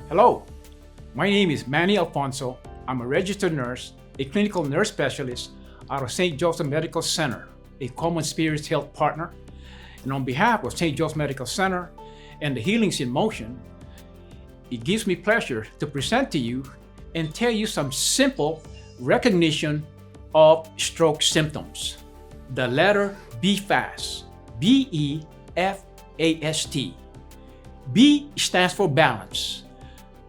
Hello, my name is Manny Alfonso. I'm a registered nurse, a clinical nurse specialist out of St. Joseph Medical Center, a Common Spirits Health partner. And on behalf of St. Joseph Medical Center and the Healings in Motion, it gives me pleasure to present to you and tell you some simple recognition of stroke symptoms. The letter BFAST, B-E-F-A-S-T. B stands for balance.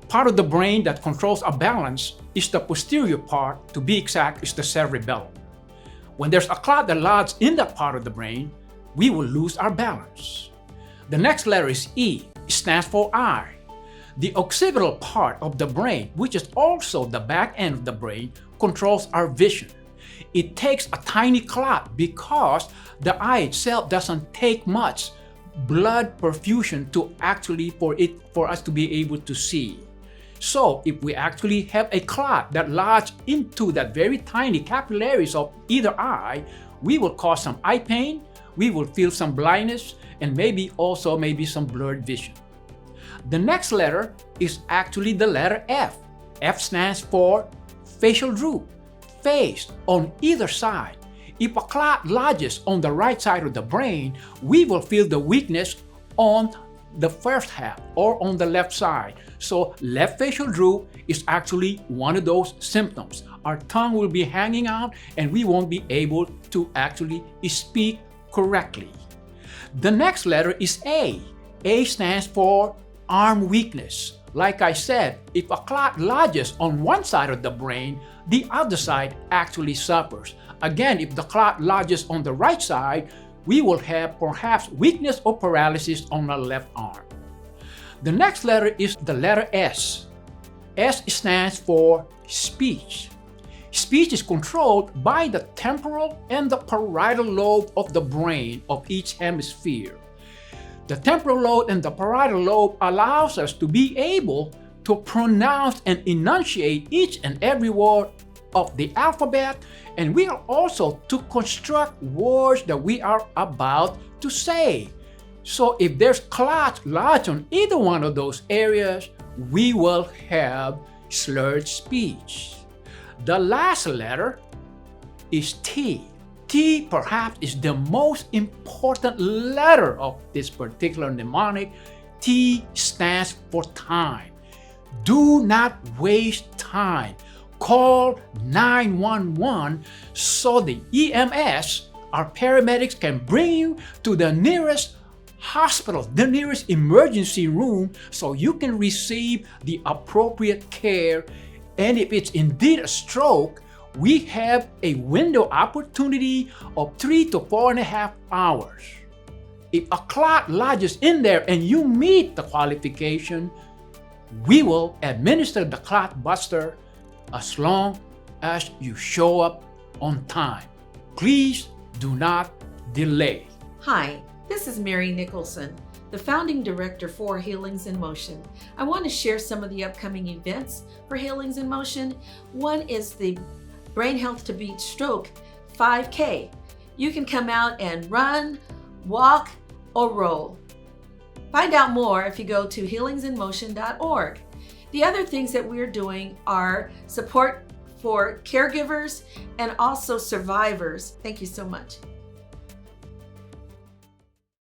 Part of the brain that controls our balance is the posterior part, to be exact, is the cerebellum. When there's a clot that lodges in that part of the brain, we will lose our balance. The next letter is E. It stands for eye. The occipital part of the brain, which is also the back end of the brain, controls our vision. It takes a tiny clot because the eye itself doesn't take much blood perfusion to actually for us to be able to see. So if we actually have a clot that lodges into that very tiny capillaries of either eye, we will cause some eye pain, we will feel some blindness, and maybe some blurred vision. The next letter is actually the letter F. F stands for facial droop, face on either side. If a clot lodges on the right side of the brain, we will feel the weakness on the first half or on the left side. So left facial droop is actually one of those symptoms. Our tongue will be hanging out and we won't be able to actually speak correctly. The next letter is A. A stands for arm weakness. Like I said, if a clot lodges on one side of the brain, the other side actually suffers. Again, if the clot lodges on the right side, we will have perhaps weakness or paralysis on the left arm. The next letter is the letter S. S stands for speech. Speech is controlled by the temporal and the parietal lobe of the brain of each hemisphere. The temporal lobe and the parietal lobe allows us to be able to pronounce and enunciate each and every word of the alphabet, and we are also to construct words that we are about to say. So if there's clots lodged on either one of those areas, we will have slurred speech. The last letter is T. T perhaps is the most important letter of this particular mnemonic. T stands for time. Do not waste time. Call 911 so the EMS, our paramedics, can bring you to the nearest hospital, the nearest emergency room, so you can receive the appropriate care. And if it's indeed a stroke, we have a window opportunity of 3 to 4.5 hours. If a clot lodges in there and you meet the qualification, we will administer the clot buster as long as you show up on time. Please do not delay. Hi, this is Mary Nicholson, the founding director for Healings in Motion. I want to share some of the upcoming events for Healings in Motion. One is the Brain Health to Beat Stroke 5K. You can come out and run, walk, or roll. Find out more if you go to healingsinmotion.org. The other things that we're doing are support for caregivers and also survivors. Thank you so much.